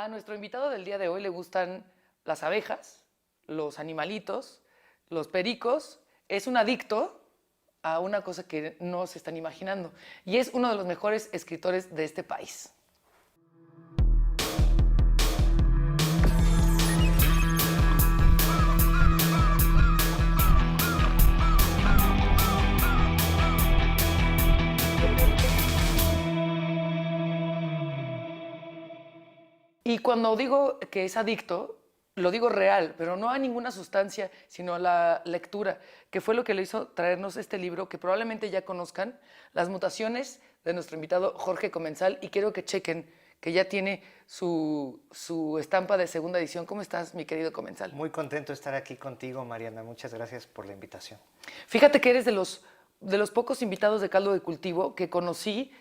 A nuestro invitado del día de hoy le gustan las abejas, los animalitos, los pericos. Es un adicto a una cosa que no se están imaginando y es uno de los mejores escritores de este país. Y cuando digo que es adicto, lo digo real, pero no a ninguna sustancia, sino a la lectura, que fue lo que le hizo traernos este libro, que probablemente ya conozcan, Las mutaciones, de nuestro invitado Jorge Comensal, y quiero que chequen que ya tiene su estampa de segunda edición. ¿Cómo estás, mi querido Comensal? Muy contento de estar aquí contigo, Mariana. Muchas gracias por la invitación. Fíjate que eres de los pocos invitados de Caldo de Cultivo que conocí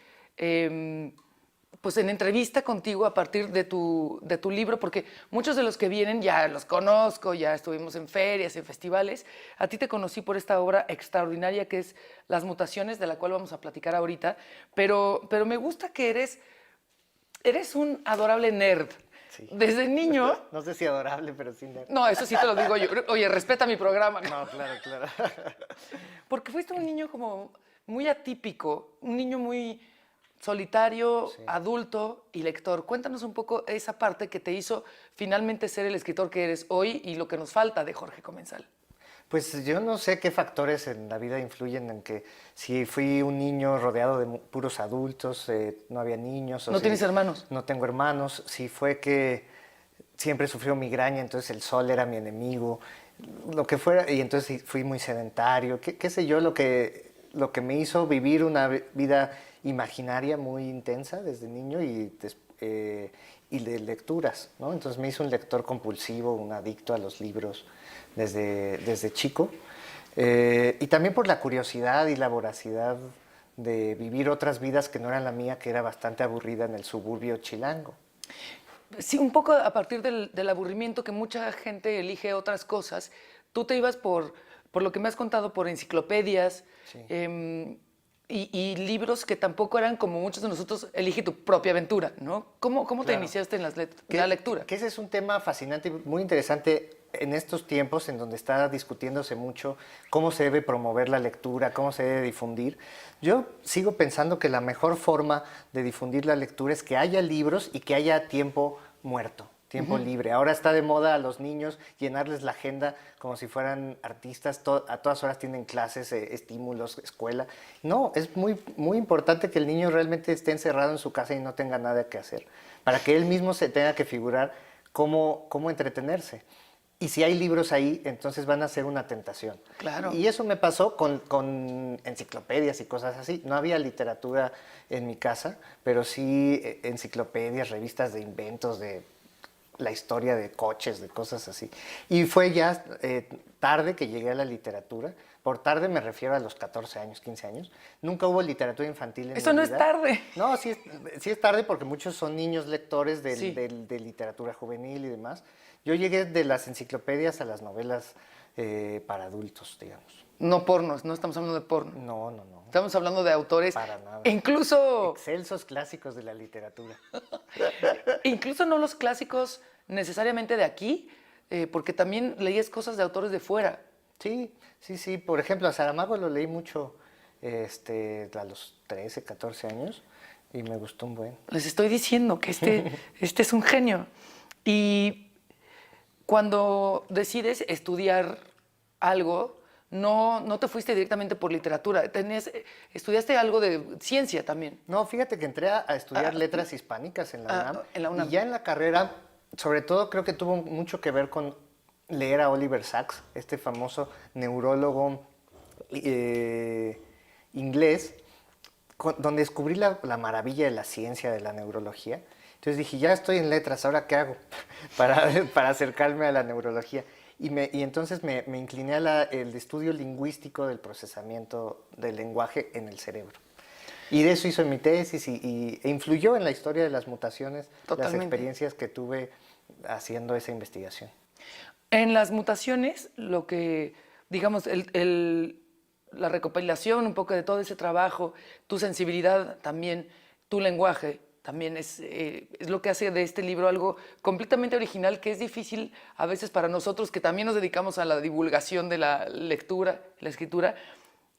pues en entrevista contigo a partir de tu libro, porque muchos de los que vienen ya los conozco, ya estuvimos en ferias, en festivales. A ti te conocí por esta obra extraordinaria que es Las mutaciones, de la cual vamos a platicar ahorita, pero me gusta que eres un adorable nerd. Sí. Desde niño... No sé si adorable, pero sí nerd. No, eso sí te lo digo yo. Oye, respeta mi programa. No, claro, claro. Porque fuiste un niño como muy atípico, un niño muy solitario, Sí. adulto y lector. Cuéntanos un poco esa parte que te hizo finalmente ser el escritor que eres hoy y lo que nos falta de Jorge Comensal. Pues yo no sé qué factores en la vida influyen en que si fui un niño rodeado de puros adultos, no había niños. ¿No tienes hermanos? No tengo hermanos. Si fue que siempre sufrió migraña, entonces el sol era mi enemigo. Lo que fuera, y entonces fui muy sedentario. ¿Qué sé yo? Lo que me hizo vivir una vida imaginaria muy intensa desde niño y de lecturas, ¿no? Entonces me hizo un lector compulsivo, un adicto a los libros desde chico. Y también por la curiosidad y la voracidad de vivir otras vidas que no eran la mía, que era bastante aburrida en el suburbio chilango. Sí, un poco a partir del aburrimiento que mucha gente elige otras cosas. Tú te ibas por lo que me has contado, por enciclopedias, Sí. y libros que tampoco eran como muchos de nosotros, elige tu propia aventura, ¿no? ¿Cómo te Claro. iniciaste en la lectura? Que ese es un tema fascinante y muy interesante en estos tiempos en donde está discutiéndose mucho cómo se debe promover la lectura, cómo se debe difundir. Yo sigo pensando que la mejor forma de difundir la lectura es que haya libros y que haya tiempo muerto, tiempo libre. Ahora está de moda a los niños llenarles la agenda como si fueran artistas, a todas horas tienen clases, estímulos, escuela. No, es muy, muy importante que el niño realmente esté encerrado en su casa y no tenga nada que hacer, para que él mismo se tenga que figurar cómo entretenerse. Y si hay libros ahí, entonces van a ser una tentación. Claro. Y eso me pasó con enciclopedias y cosas así. No había literatura en mi casa, pero sí enciclopedias, revistas de inventos, de la historia de coches, de cosas así. Y fue ya tarde que llegué a la literatura. Por tarde me refiero a los 14 años, 15 años. Nunca hubo literatura infantil en Eso mi no vida. es tarde. No, sí es tarde porque muchos son niños lectores Sí. de literatura juvenil y demás. Yo llegué de las enciclopedias a las novelas para adultos, digamos. No pornos, no estamos hablando de porno. No, no, no. Estamos hablando de autores. Para nada. E incluso Excelsos clásicos de la literatura. incluso no los clásicos necesariamente de aquí, porque también leías cosas de autores de fuera. Sí, sí, sí. Por ejemplo, a Saramago lo leí mucho a los 13, 14 años y me gustó un buen. Les estoy diciendo que este es un genio. Y cuando decides estudiar algo, no te fuiste directamente por literatura. Estudiaste algo de ciencia también. No, fíjate que entré a estudiar letras hispánicas en la UNAM. en la UNAM. Y ya en la carrera, sobre todo creo que tuvo mucho que ver con leer a Oliver Sacks, este famoso neurólogo inglés, donde descubrí la maravilla de la ciencia de la neurología. Entonces dije, ya estoy en letras, ¿ahora qué hago para acercarme a la neurología? Y entonces me incliné al estudio lingüístico del procesamiento del lenguaje en el cerebro. Y de eso hice mi tesis e influyó en la historia de las mutaciones, Totalmente. las experiencias que tuve haciendo esa investigación. En las mutaciones, lo que, digamos, la recopilación un poco de todo ese trabajo, tu sensibilidad también, tu lenguaje, también es lo que hace de este libro algo completamente original, que es difícil a veces para nosotros, que también nos dedicamos a la divulgación de la lectura, la escritura.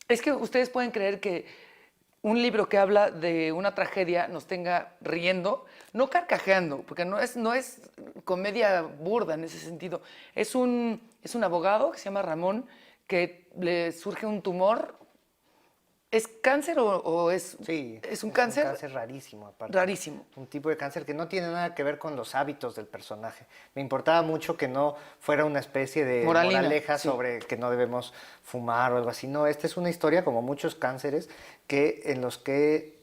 Es que ustedes pueden creer que un libro que habla de una tragedia nos tenga riendo, no carcajeando, porque no es comedia burda en ese sentido. Es un abogado que se llama Ramón, que le surge un tumor. ¿Es cáncer o Sí, es un es un cáncer? cáncer rarísimo, aparte. Rarísimo. Un tipo de cáncer que no tiene nada que ver con los hábitos del personaje. Me importaba mucho que no fuera una especie de Moralina, moraleja sí. sobre que no debemos fumar o algo así. No, esta es una historia, como muchos cánceres, en los que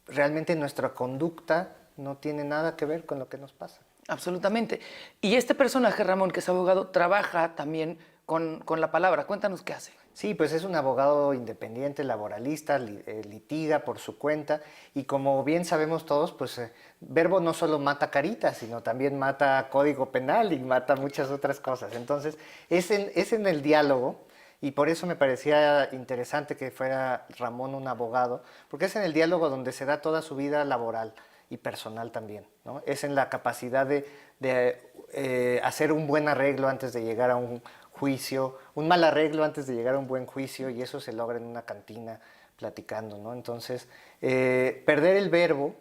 realmente nuestra conducta no tiene nada que ver con lo que nos pasa. Absolutamente. Y este personaje, Ramón, que es abogado, trabaja también con la palabra. Cuéntanos qué hace. Sí, pues es un abogado independiente, laboralista, litiga por su cuenta y como bien sabemos todos, pues verbo no solo mata caritas, sino también mata código penal y mata muchas otras cosas. Entonces, es en el diálogo y por eso me parecía interesante que fuera Ramón un abogado, porque es en el diálogo donde se da toda su vida laboral y personal también, ¿no? Es en la capacidad de hacer un buen arreglo antes de llegar a un juicio, un mal arreglo antes de llegar a un buen juicio y eso se logra en una cantina platicando, ¿no? Entonces, perder el verbo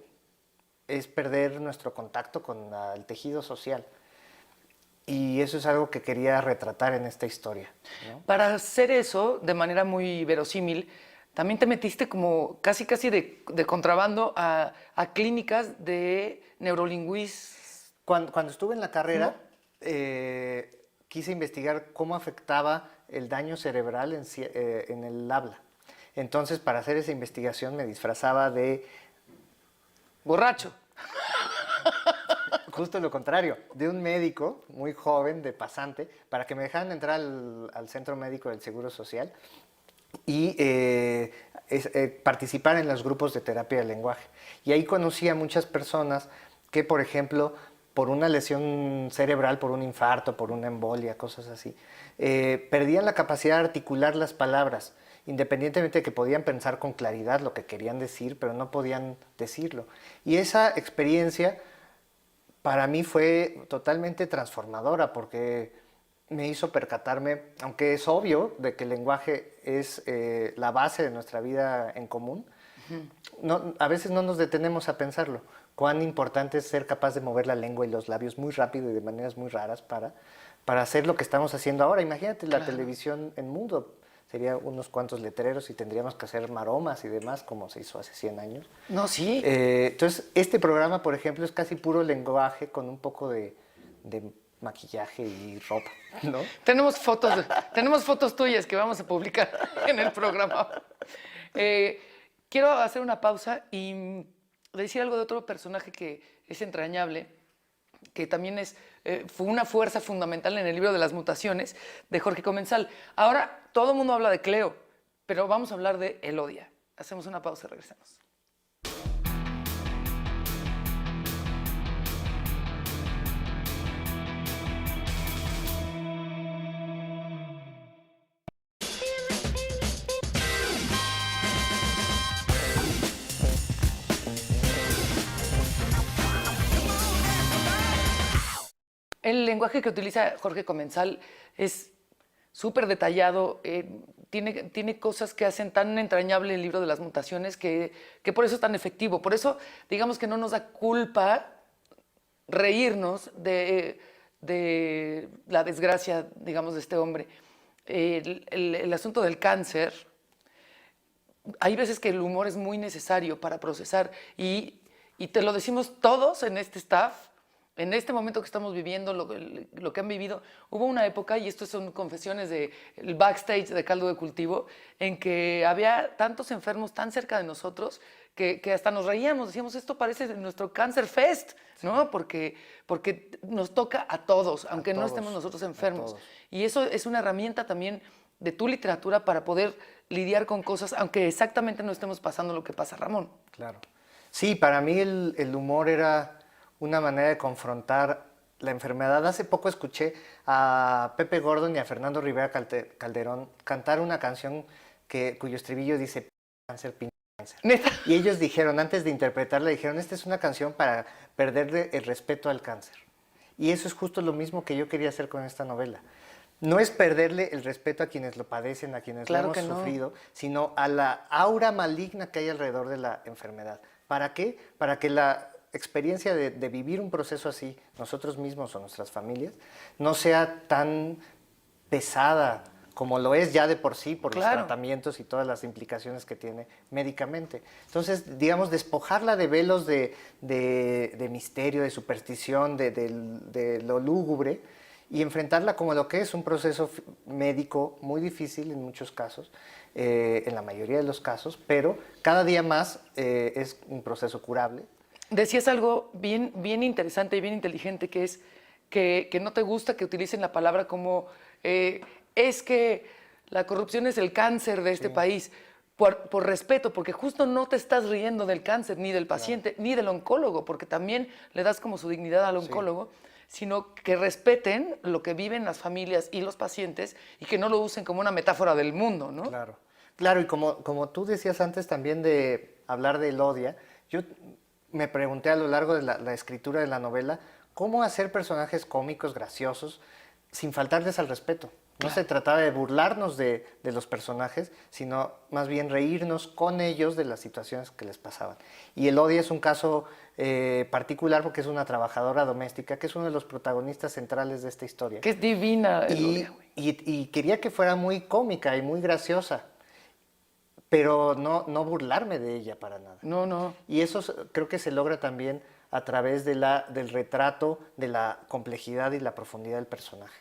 es perder nuestro contacto con el tejido social y eso es algo que quería retratar en esta historia, ¿no? Para hacer eso de manera muy verosímil, también te metiste como casi de contrabando a clínicas de neurolingüismo. Cuando estuve en la carrera, quise investigar cómo afectaba el daño cerebral en el habla. Entonces, para hacer esa investigación me disfrazaba de Borracho. justo lo contrario, de un médico muy joven, de pasante, para que me dejaran entrar al centro médico del Seguro Social y participar en los grupos de terapia del lenguaje. Y ahí conocí a muchas personas que, por ejemplo, por una lesión cerebral, por un infarto, por una embolia, cosas así, perdían la capacidad de articular las palabras, independientemente de que podían pensar con claridad lo que querían decir, pero no podían decirlo. Y esa experiencia para mí fue totalmente transformadora porque me hizo percatarme, aunque es obvio de que el lenguaje es la base de nuestra vida en común, no, a veces no nos detenemos a pensarlo. Cuán importante es ser capaz de mover la lengua y los labios muy rápido y de maneras muy raras para hacer lo que estamos haciendo ahora. Imagínate la televisión en mudo. Sería unos cuantos letreros y tendríamos que hacer maromas y demás, como se hizo hace 100 años. No, sí. Entonces, este programa, por ejemplo, es casi puro lenguaje con un poco de maquillaje y ropa, ¿no? Tenemos fotos tuyas que vamos a publicar en el programa. Quiero hacer una pausa y decir algo de otro personaje que es entrañable, que también fue una fuerza fundamental en el libro de las mutaciones de Jorge Comensal. Ahora todo el mundo habla de Cleo, pero vamos a hablar de Elodia. Hacemos una pausa y regresamos. El lenguaje que utiliza Jorge Comensal es súper detallado, tiene cosas que hacen tan entrañable el libro de las mutaciones que por eso es tan efectivo. Por eso, digamos que no nos da culpa reírnos de la desgracia, digamos, de este hombre. El asunto del cáncer, hay veces que el humor es muy necesario para procesar y te lo decimos todos en este staff. En este momento que estamos viviendo, lo que han vivido, hubo una época, y esto son confesiones del backstage de Caldo de Cultivo, en que había tantos enfermos tan cerca de nosotros que hasta nos reíamos, decíamos, esto parece nuestro Cancer Fest, ¿no? Porque nos toca a todos, aunque no estemos nosotros enfermos. Y eso es una herramienta también de tu literatura para poder lidiar con cosas, aunque exactamente no estemos pasando lo que pasa Ramón. Claro. Sí, para mí el humor era una manera de confrontar la enfermedad. Hace poco escuché a Pepe Gordon y a Fernando Rivera Calderón cantar una canción cuyo estribillo dice cáncer, Neta. Y ellos dijeron, antes de interpretarla, dijeron, esta es una canción para perderle el respeto al cáncer. Y eso es justo lo mismo que yo quería hacer con esta novela. No es perderle el respeto a quienes lo padecen, a quienes Claro lo que hemos no. sufrido, sino a la aura maligna que hay alrededor de la enfermedad. ¿Para qué? Para que la experiencia de vivir un proceso así, nosotros mismos o nuestras familias, no sea tan pesada como lo es ya de por sí por los Claro. tratamientos y todas las implicaciones que tiene médicamente. Entonces, digamos, despojarla de velos de misterio, de superstición, de lo lúgubre, y enfrentarla como lo que es un proceso médico muy difícil en muchos casos, en la mayoría de los casos, pero cada día más es un proceso curable. Decías algo bien, bien interesante y bien inteligente, que es que no te gusta que utilicen la palabra como es que la corrupción es el cáncer de este país. Por respeto, porque justo no te estás riendo del cáncer, ni del paciente, ni del oncólogo, porque también le das como su dignidad al oncólogo, sino que respeten lo que viven las familias y los pacientes y que no lo usen como una metáfora del mundo, ¿no? Claro, claro, y como tú decías antes también de hablar de Elodia, yo me pregunté a lo largo de la escritura de la novela, ¿cómo hacer personajes cómicos, graciosos, sin faltarles al respeto? No se trataba de burlarnos de los personajes, sino más bien reírnos con ellos de las situaciones que les pasaban. Y Elodia es un caso particular porque es una trabajadora doméstica, que es uno de los protagonistas centrales de esta historia. Que es divina, Y, Elodia, güey. y quería que fuera muy cómica y muy graciosa, pero no burlarme de ella para nada. No, no. Y eso creo que se logra también a través del retrato de la complejidad y la profundidad del personaje.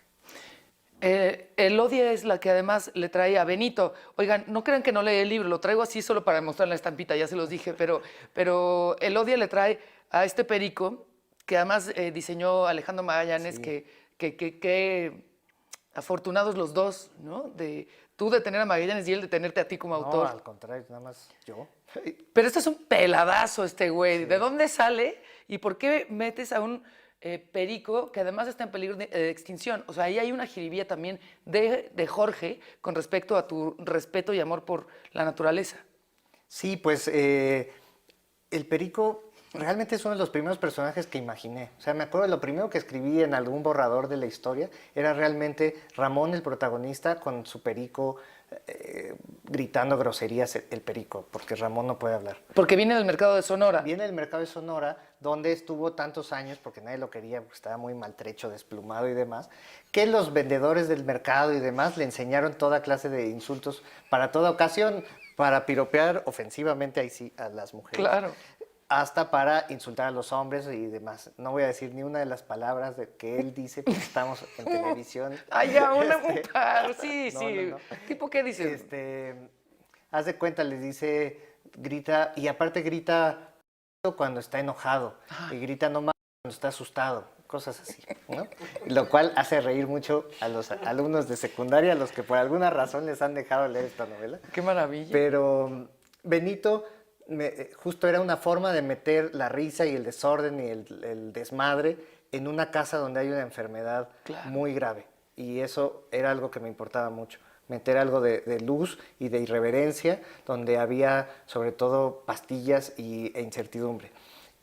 Elodia es la que además le trae a Benito. Oigan, no crean que no leí el libro, lo traigo así solo para mostrar la estampita, ya se los dije, pero Elodia le trae a este perico, que además diseñó Alejandro Magallanes, Sí. que afortunados los dos, ¿no? Tú de tener a Magallanes y él de tenerte a ti como No, autor. al contrario, nada más yo. Pero este es un peladazo, este güey. ¿De dónde sale y por qué metes a un perico que además está en peligro de extinción? O sea, ahí hay una jiribilla también de Jorge con respecto a tu respeto y amor por la naturaleza. Sí, pues el perico realmente es uno de los primeros personajes que imaginé. O sea, me acuerdo de lo primero que escribí en algún borrador de la historia era realmente Ramón, el protagonista, con su perico gritando groserías, el perico, porque Ramón no puede hablar. Porque viene del mercado de Sonora. Viene del mercado de Sonora, donde estuvo tantos años, porque nadie lo quería, porque estaba muy maltrecho, desplumado y demás, que los vendedores del mercado y demás le enseñaron toda clase de insultos para toda ocasión, para piropear ofensivamente ahí sí a las mujeres. Claro. Hasta para insultar a los hombres y demás. No voy a decir ni una de las palabras que él dice, porque estamos en televisión. Ay, ya, un par. Sí, No, sí. no, no. ¿Tipo qué dices? Haz de cuenta, les dice, grita, y aparte grita cuando está enojado, y grita no más cuando está asustado, cosas así, ¿no? Lo cual hace reír mucho a los alumnos de secundaria, a los que por alguna razón les han dejado leer esta novela. Qué maravilla. Pero Benito justo era una forma de meter la risa y el desorden y el desmadre en una casa donde hay una enfermedad muy grave. Y eso era algo que me importaba mucho. Meter algo de luz y de irreverencia, donde había sobre todo pastillas e incertidumbre.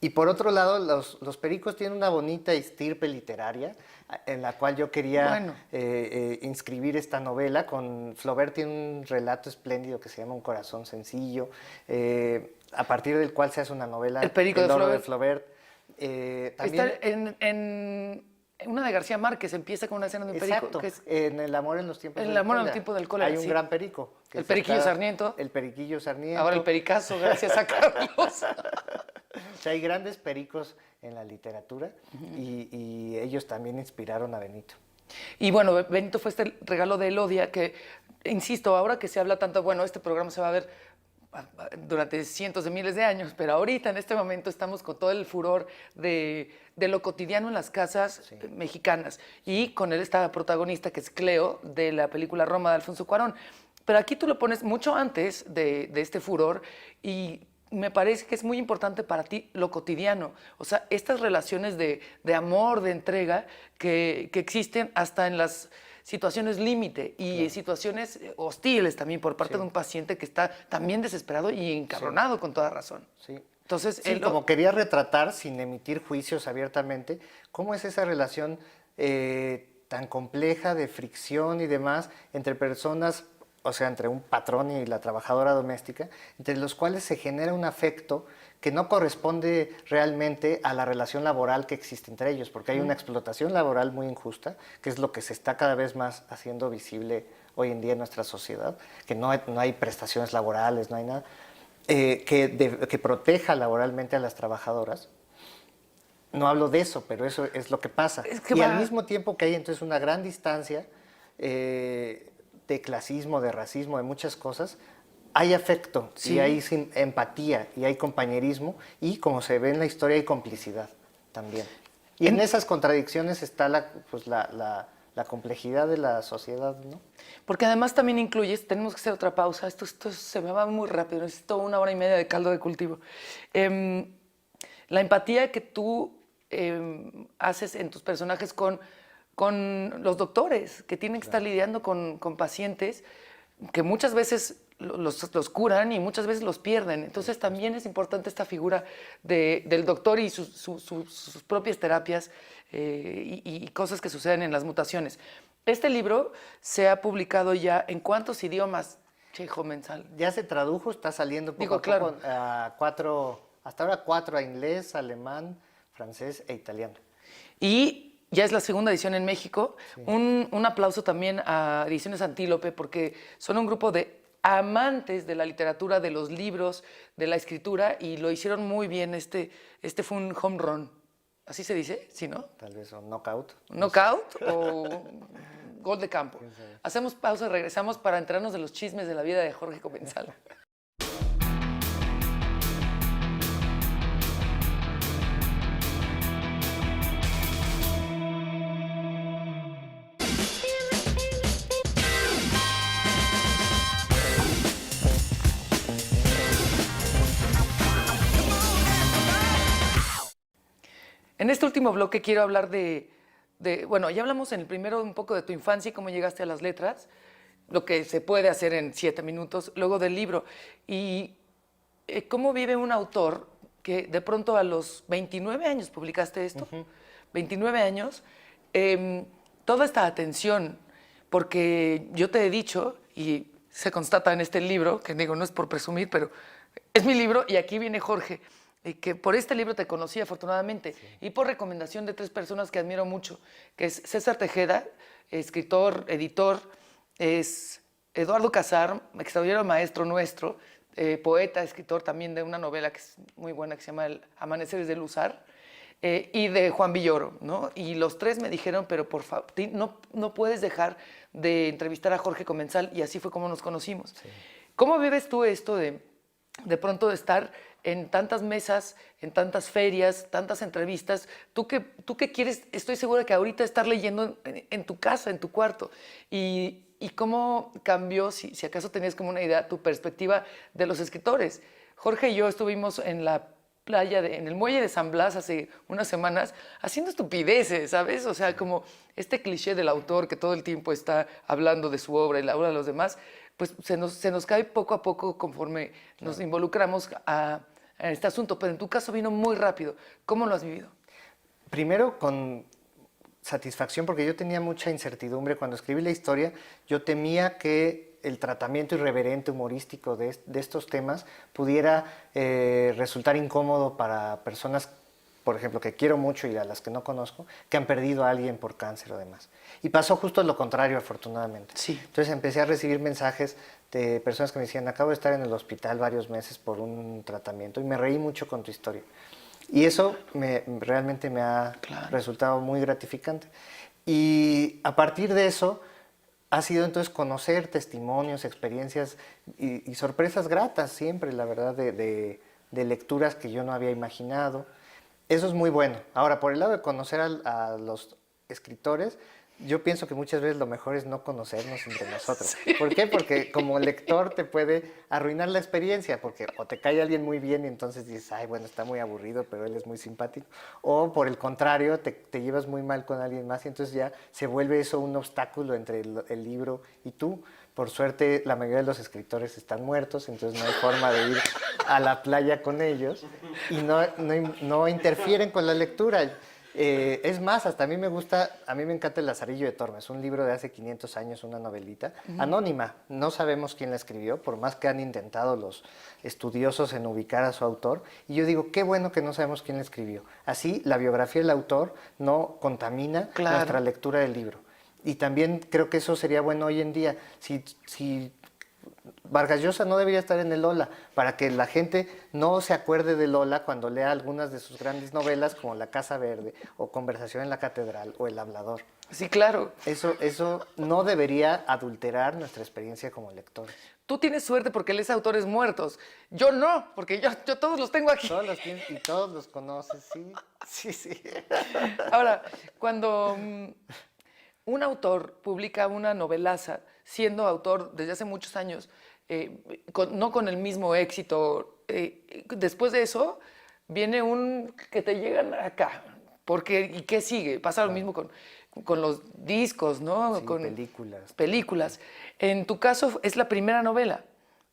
Y por otro lado, los pericos tienen una bonita estirpe literaria en la cual yo quería inscribir esta novela. Flaubert tiene un relato espléndido que se llama Un corazón sencillo, a partir del cual se hace una novela, El perico de oro Flaubert. también, Está en una de García Márquez, empieza con una escena de un perico. exacto, Que es en El amor en los tiempos En del el amor en cólera. los tiempos del cólera, Hay un sí. gran perico. El periquillo Sarmiento. El periquillo Sarmiento. ahora el pericazo, gracias a Carlos. O sea, hay grandes pericos en la literatura y ellos también inspiraron a Benito. Y bueno, Benito fue este regalo de Elodia que, insisto, ahora que se habla tanto, bueno, este programa se va a ver durante cientos de miles de años, pero ahorita en este momento estamos con todo el furor de lo cotidiano en las casas mexicanas y con él esta protagonista que es Cleo de la película Roma de Alfonso Cuarón. Pero aquí tú lo pones mucho antes de este furor y me parece que es muy importante para ti lo cotidiano, o sea, estas relaciones de amor, de entrega que existen hasta en las situaciones límite y situaciones hostiles también por parte Sí. de un paciente que está también desesperado y encabronado con toda razón. Sí. Entonces, Sí, como quería retratar, sin emitir juicios abiertamente, cómo es esa relación tan compleja de fricción y demás entre personas, o sea, entre un patrón y la trabajadora doméstica, entre los cuales se genera un afecto que no corresponde realmente a la relación laboral que existe entre ellos, porque hay una explotación laboral muy injusta, que es lo que se está cada vez más haciendo visible hoy en día en nuestra sociedad, que no hay prestaciones laborales, no hay nada. Que proteja laboralmente a las trabajadoras. No hablo de eso, pero eso es lo que pasa. Es que Y va- al mismo tiempo que hay entonces una gran distancia de clasismo, de racismo, de muchas cosas, hay afecto Sí. y hay empatía y hay compañerismo y, como se ve en la historia, hay complicidad también. Y en esas contradicciones está la complejidad de la sociedad, ¿no? Porque además también incluyes, tenemos que hacer otra pausa, esto se me va muy rápido, necesito 1 hora y media de caldo de cultivo. La empatía que tú haces en tus personajes con los doctores, que tienen que estar lidiando con pacientes que muchas veces los curan y muchas veces los pierden. Entonces también es importante esta figura del doctor y sus propias terapias y cosas que suceden en las mutaciones. Este libro se ha publicado ya ¿en cuántos idiomas, Chejo Mensal? Ya se tradujo, está saliendo poco Digo, a poco claro. a 4, hasta ahora 4 a inglés, alemán, francés e italiano. Y ya es la segunda edición en México. Un aplauso también a Ediciones Antílope, porque son un grupo de amantes de la literatura, de los libros, de la escritura, y lo hicieron muy bien. Este fue un home run. ¿Así se dice? ¿Sí, no? Tal vez un knockout. ¿Knockout o gol de campo? Hacemos pausa y regresamos para enterarnos de los chismes de la vida de Jorge Comensal. En este último bloque quiero hablar bueno, ya hablamos en el primero un poco de tu infancia y cómo llegaste a las letras, lo que se puede hacer en 7 minutos, luego del libro. Y cómo vive un autor que de pronto a los 29 años publicaste esto, 29 años, toda esta atención, porque yo te he dicho, y se constata en este libro, que digo, no es por presumir, pero es mi libro y aquí viene Jorge, que por este libro te conocí afortunadamente y por recomendación de 3 personas que admiro mucho, que es César Tejeda, escritor, editor, es Eduardo Casar, extraordinario maestro nuestro, poeta, escritor también de una novela que es muy buena que se llama El Amaneceres de Luzar, y de Juan Villoro, ¿no? Y los 3 me dijeron, pero por favor, no puedes dejar de entrevistar a Jorge Comensal, y así fue como nos conocimos. Sí. ¿Cómo vives tú esto de pronto de estar en tantas mesas, en tantas ferias, tantas entrevistas? ¿Tú qué quieres? Estoy segura que ahorita estar leyendo en tu casa, en tu cuarto. ¿Y cómo cambió, si acaso tenías como una idea, tu perspectiva de los escritores? Jorge y yo estuvimos en la playa, en el muelle de San Blas hace unas semanas, haciendo estupideces, ¿sabes? O sea, como este cliché del autor que todo el tiempo está hablando de su obra y la obra de los demás, pues se nos cae poco a poco conforme nos involucramos a este asunto. Pero en tu caso vino muy rápido. ¿Cómo lo has vivido? Primero con satisfacción, porque yo tenía mucha incertidumbre cuando escribí la historia. Yo temía que el tratamiento irreverente, humorístico de estos temas pudiera resultar incómodo para personas, por ejemplo, que quiero mucho y a las que no conozco, que han perdido a alguien por cáncer o demás. Y pasó justo lo contrario, afortunadamente. Sí. Entonces empecé a recibir mensajes de personas que me decían, acabo de estar en el hospital varios meses por un tratamiento y me reí mucho con tu historia. Y eso realmente me ha resultado muy gratificante. Y a partir de eso ha sido entonces conocer testimonios, experiencias y sorpresas gratas siempre, la verdad, de lecturas que yo no había imaginado. Eso es muy bueno. Ahora, por el lado de conocer a los escritores, Yo pienso que muchas veces lo mejor es no conocernos entre nosotros. ¿Por qué? Porque como lector te puede arruinar la experiencia, porque o te cae alguien muy bien y entonces dices, ay, bueno, está muy aburrido, pero él es muy simpático. O por el contrario, te llevas muy mal con alguien más y entonces ya se vuelve eso un obstáculo entre el libro y tú. Por suerte, la mayoría de los escritores están muertos, entonces no hay forma de ir a la playa con ellos y no interfieren con la lectura. Es más, hasta a mí me encanta El Lazarillo de Tormes, un libro de hace 500 años, una novelita, anónima. No sabemos quién la escribió, por más que han intentado los estudiosos en ubicar a su autor. Y yo digo, qué bueno que no sabemos quién la escribió. Así, la biografía del autor no contamina nuestra lectura del libro. Y también creo que eso sería bueno hoy en día. Si Vargas Llosa no debería estar en el Lola, para que la gente no se acuerde de Lola cuando lea algunas de sus grandes novelas como La Casa Verde o Conversación en la Catedral o El Hablador. Sí, claro. Eso no debería adulterar nuestra experiencia como lectores. Tú tienes suerte porque lees autores muertos. Yo no, porque yo todos los tengo aquí. Todos los tienes y todos los conoces, sí, sí, sí. Ahora, cuando un autor publica una novelaza, siendo autor desde hace muchos años, no con el mismo éxito, después de eso viene un que te llegan acá. ¿Y qué sigue? Pasa lo mismo con los discos, ¿no? Sí, con películas. Películas. En tu caso es la primera novela.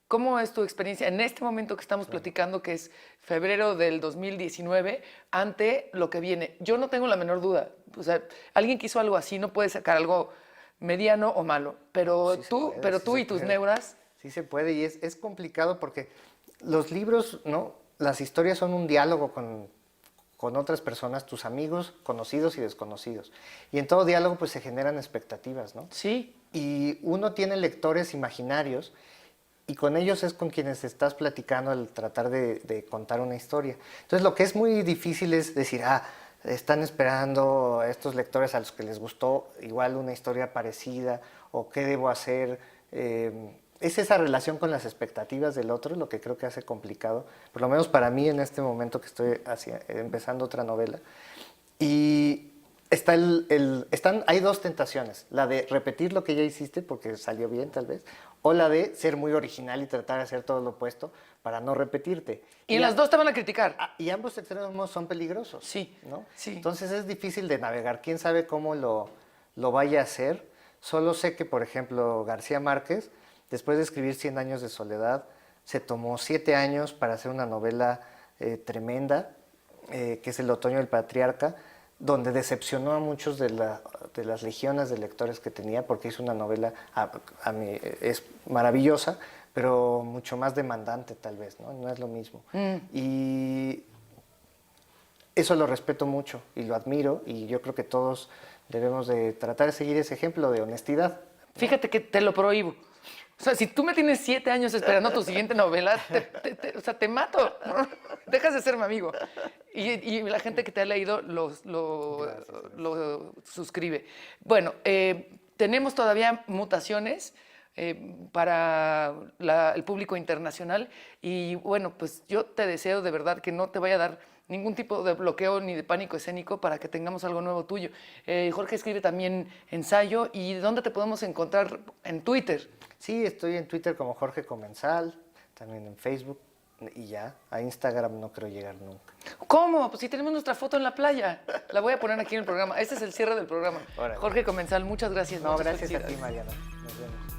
¿Cómo es tu experiencia en este momento que estamos platicando, que es febrero del 2019, ante lo que viene? Yo no tengo la menor duda. O sea, alguien que hizo algo así no puede sacar algo mediano o malo, pero Sí tú y tus neuras... Sí se puede y es complicado porque los libros, ¿no? Las historias son un diálogo con otras personas, tus amigos, conocidos y desconocidos. Y en todo diálogo pues se generan expectativas, ¿no? Sí. Y uno tiene lectores imaginarios y con ellos es con quienes estás platicando al tratar de contar una historia. Entonces lo que es muy difícil es decir, están esperando a estos lectores a los que les gustó igual una historia parecida o qué debo hacer. Es esa relación con las expectativas del otro lo que creo que hace complicado, por lo menos para mí en este momento que estoy empezando otra novela. Y hay dos tentaciones, la de repetir lo que ya hiciste porque salió bien tal vez, o la de ser muy original y tratar de hacer todo lo opuesto para no repetirte. Y en las dos te van a criticar. Y ambos extremos son peligrosos, Sí, ¿no? sí. Entonces es difícil de navegar, quién sabe cómo lo vaya a hacer. Solo sé que, por ejemplo, García Márquez, después de escribir 100 años de soledad, se tomó 7 años para hacer una novela tremenda, que es El otoño del patriarca, donde decepcionó a muchos de las legiones de lectores que tenía, porque hizo una novela, a mí es maravillosa, pero mucho más demandante tal vez, ¿no? No es lo mismo. Y eso lo respeto mucho y lo admiro, y yo creo que todos debemos de tratar de seguir ese ejemplo de honestidad. Fíjate que te lo prohíbo. O sea, si tú me tienes 7 años esperando tu siguiente novela, te mato, ¿no? Dejas de ser mi amigo. Y la gente que te ha leído lo suscribe. Bueno, tenemos todavía mutaciones para el público internacional y bueno, pues yo te deseo de verdad que no te vaya a dar ningún tipo de bloqueo ni de pánico escénico para que tengamos algo nuevo tuyo. Jorge escribe también ensayo. ¿Y dónde te podemos encontrar? En Twitter. Sí, estoy en Twitter como Jorge Comensal, también en Facebook y ya. A Instagram no creo llegar nunca. ¿Cómo? Pues si tenemos nuestra foto en la playa. La voy a poner aquí en el programa. Este es el cierre del programa. Órale. Jorge Comensal, muchas gracias. No, muchas gracias a ti, felicidades. Mariana. Nos vemos.